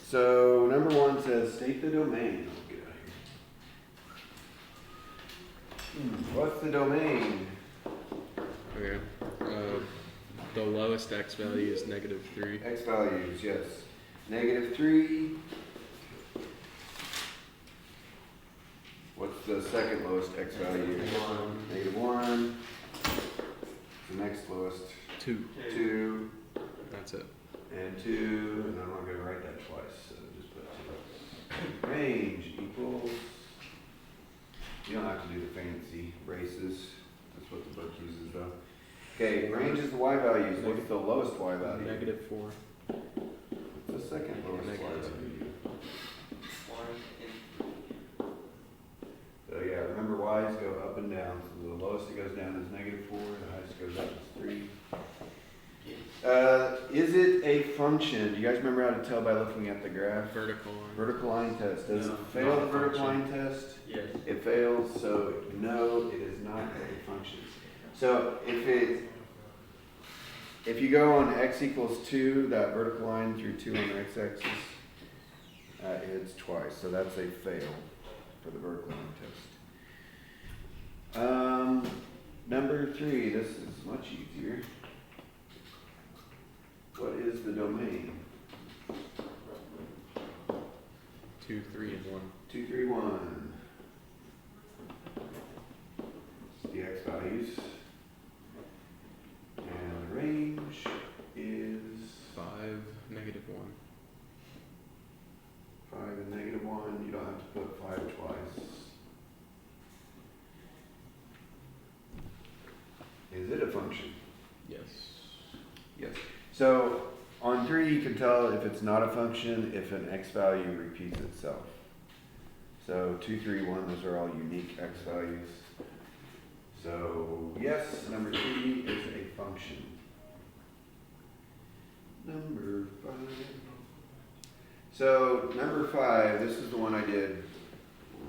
So number 1 says state the domain. Let's get out of here. What's the domain? Okay. The lowest x value is -3. X values, yes. -3. What's the second lowest x value? -1. The next lowest? 2. 2. That's it. And 2, and I'm not going to write that twice, so just put 2. Range equals, you don't have to do the fancy braces, that's what the book uses though. Okay, range is the y values. What's the lowest y value? -4. The second lowest y value. So yeah, remember y's go up and down, so the lowest it goes down is -4, the highest goes up is 3. Is it a function? Do you guys remember how to tell by looking at the graph? Vertical line. Vertical line test. Does No, it fail not the a vertical function. line test? Yes. It fails, so no, it is not a function. So if you go on x equals 2, that vertical line through 2 on the x-axis, it's twice, so that's a fail for the vertical line test. Number 3, this is much easier. What is the domain? 2, 3, and 1. 2, 3, 1. The x values. And the range is 5, -1. 5 and -1. You don't have to put 5 twice. Is it a function? Yes. Yes. So on 3 you can tell if it's not a function if an x value repeats itself. So 2, 3, 1, those are all unique x values. So yes, number 3 is a function. Number 5. So number 5, this is the one I did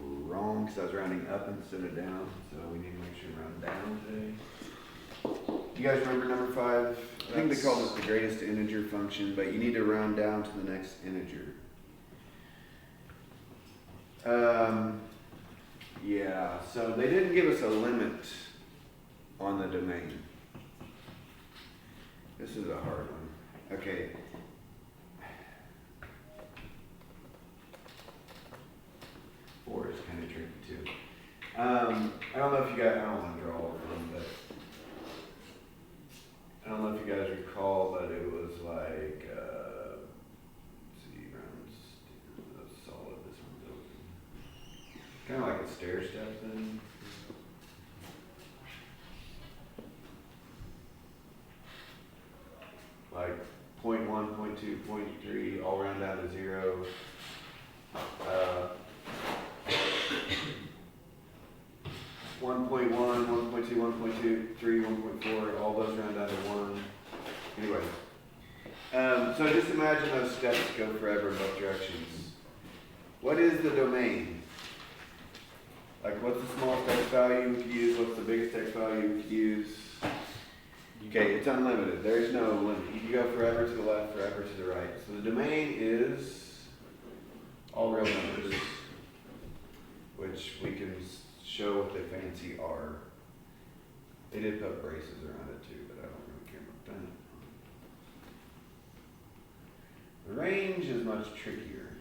wrong because I was rounding up instead of down. So we need to make sure we round down today. Do you guys remember number 5? I think they called it the greatest integer function, but you need to round down to the next integer. Yeah, so they didn't give us a limit on the domain. This is a hard one. Okay. Four is kind of tricky too. I don't know if you guys, I don't want to draw all of them, but I don't know if you guys recall, but it was like, let's see, rounds, that's solid, this one's open. Kind of like a stair step thing. Like 0.1, 0.2, 0.3, all round down to 0. 1.1, 1.2, 1.2, 3, 1.4, all those round down to 1. Anyway, so just imagine those steps go forever in both directions. What is the domain? Like, what's the smallest x value we could use? What's the biggest x value we could use? Okay, it's unlimited. There's no limit. You can go forever to the left, forever to the right. So the domain is all real numbers, which we can show what they fancy are. They did put braces around it too, but I don't really care about that. The range is much trickier.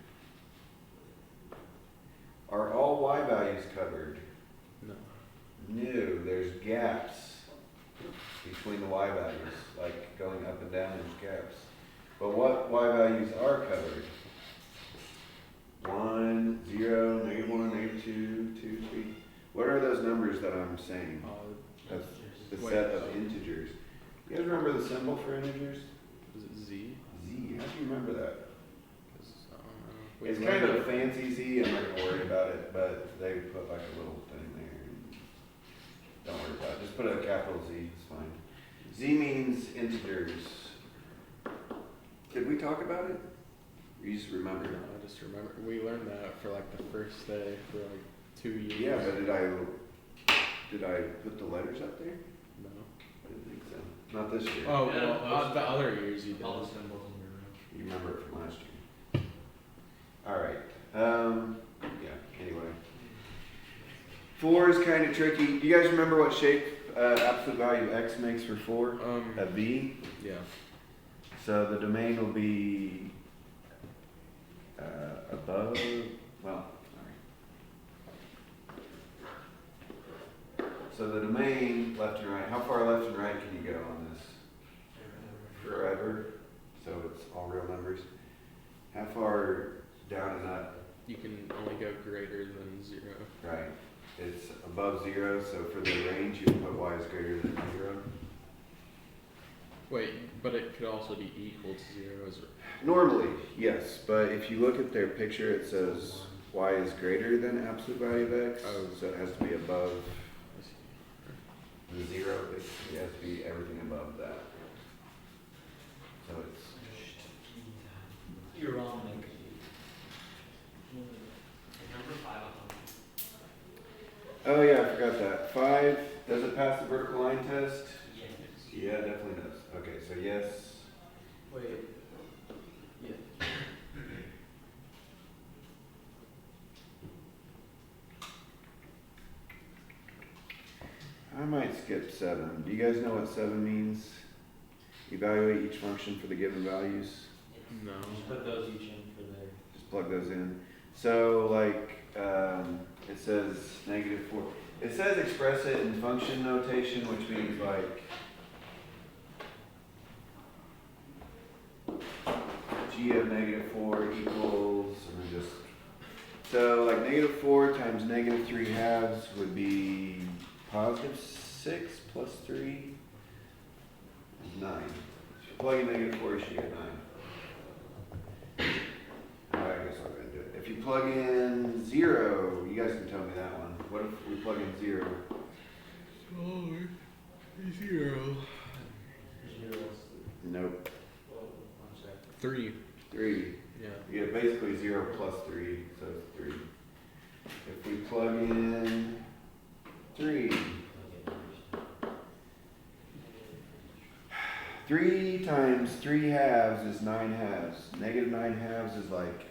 Are all y values covered? No. No, there's gaps between the y values, like going up and down, there's gaps. But what y values are covered? 1, 0, -1, -2, 2, 3. What are those numbers that I'm saying? That's the set of integers. You guys remember the symbol for integers? Is it Z? Z. How do you remember that? We It's learned kind of a it. fancy Z. I'm not going to worry about it, but they put like a little thing there. Don't worry about it. Just put a capital Z. It's fine. Z means integers. Did we talk about it? Or you just remember? No, I just remember we learned that for like the first day for like 2 years. Yeah, but did I put the letters up there? No. I didn't think so. Not this year. Oh, Yeah, well, the other years you did. All the symbols in your room. You remember it from last year. 4 is kind of tricky. Do you guys remember what shape absolute value of x makes for 4? A V? Yeah. So the domain will be above, well, sorry. So the domain, left and right, how far left and right can you go on this? Forever. So it's all real numbers. How far down is that? You can only go greater than 0. Right. It's above 0, so for the range you put y is greater than 0. Wait, but it could also be equal to 0 as Normally, yes, but if you look at their picture, it says y is greater than absolute value of x, so it has to be above the 0. It has to be everything above that. So it's You're wrong, Nick. Number 5 oh yeah, I forgot that. 5, does it pass the vertical line test? Yes. Yeah, it definitely does. Okay, so yes. Wait. Yeah. I might skip 7. Do you guys know what 7 means? Evaluate each function for the given values. no. Just put those each in for there. Just plug those in. So like it says -4. It says express it in function notation, which means like g of -4 equals, and then just, so like -4 times -3/2 would be +6 plus 3 is 9. If you plug in -4, you should get 9. I guess I'll go ahead and do it. If you plug in 0, you guys can tell me that one. What if we plug in 0? Oh, 0. Zeros. Nope. Well, one sec. 3. 3. Yeah. You get basically 0 plus 3, so it's 3. If we plug in 3, 3 times 3/2 is 9/2. -9/2 is like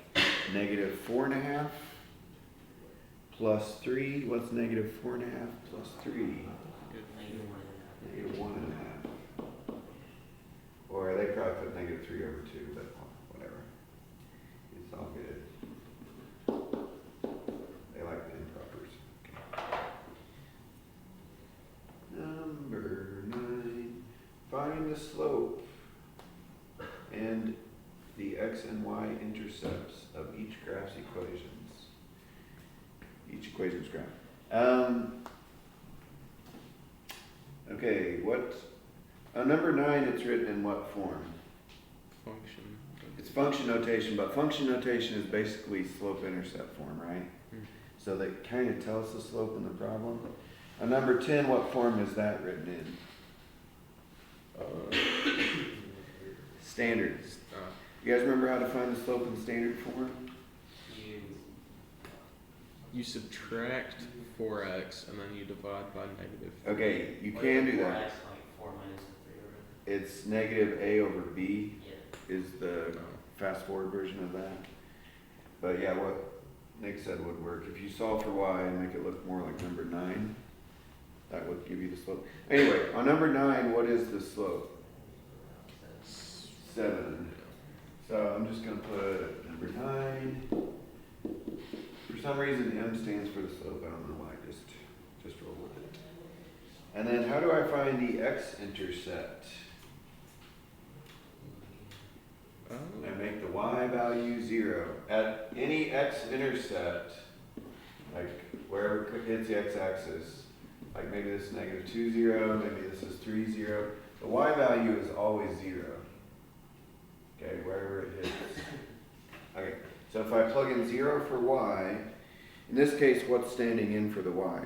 -4.5 plus 3. What's -4.5 plus 3? -1.5. Or they probably put -3 over 2, but whatever. It's all good. They like the impropers. Okay. Number 9. Find the slope and the x and y intercepts of each graph's equations. Each equation's graph. Okay, number 9, it's written in what form? Function. It's function notation, but function notation is basically slope-intercept form, right? So that kind of tells the slope in the problem. On number 10, what form is that written in? Standards. You guys remember how to find the slope in standard form? You subtract 4x and then you divide by -3. Okay, you can do that. Like 4 minus 3 or whatever. It's -a over b Yeah. is the fast forward version of that. But yeah, what Nick said would work. If you solve for y and make it look more like number 9, that would give you the slope. Anyway, on number 9, what is the slope? 7. So I'm just going to put number 9. For some reason, M stands for the slope. I don't know why. Just roll with it. And then how do I find the x-intercept? I make the y value 0. At any x-intercept, like wherever it hits the x-axis, like maybe this is -2, 0, maybe this is 3, 0. The y value is always 0. Okay, wherever it hits. Okay, so if I plug in 0 for y, in this case, what's standing in for the y?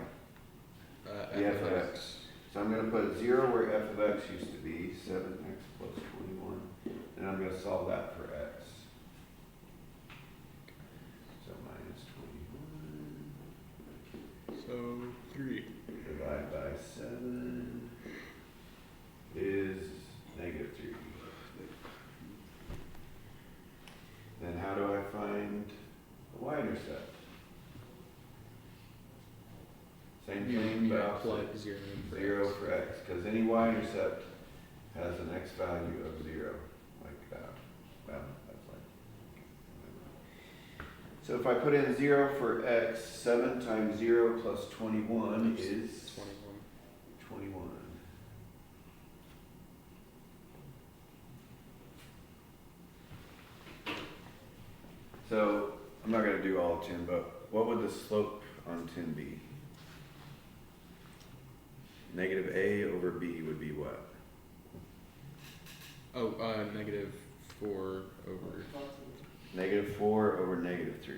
The f of x. So I'm going to put 0 where f of x used to be, 7x plus 21. And I'm going to solve that for x. So minus 21. So 3. Divide by 7 is -3. Then how do I find the y-intercept? Same thing, but Yeah, opposite. plug 0 in for Zero x. for x, because any y-intercept has an x value of 0, like that. Well, that's like. So if I put in 0 for x, 7 times 0 plus 21 is 21. 21. So I'm not going to do all of 10, but what would the slope on 10 be? Negative a over b would be what? Oh, negative 4 over. Negative 4 over negative 3.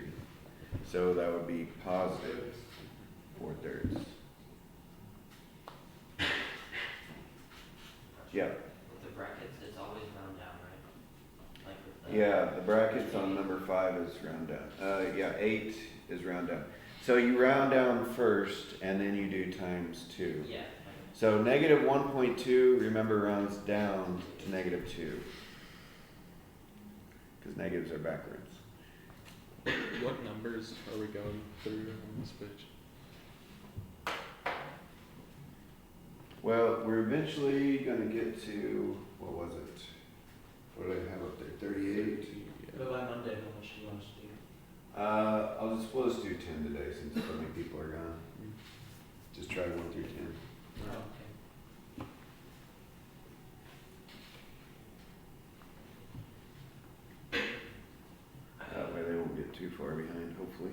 So that would be positive 4/3. Yeah. With the brackets, it's always round down, right? Like with the. Yeah, the brackets on number 5 is round down. Yeah, 8 is round down. So you round down first, and then you do times 2. Yeah. So negative 1.2, remember, rounds down to negative 2. Because negatives are backwards. What numbers are we going through on this page? Well, we're eventually going to get to, what was it? What did I have up there? 38? Yeah. But by Monday, how much do you want us to do? We'll just do 10 today since so many people are gone. Just try 1 through 10. Oh, okay. That way they won't get too far behind, hopefully.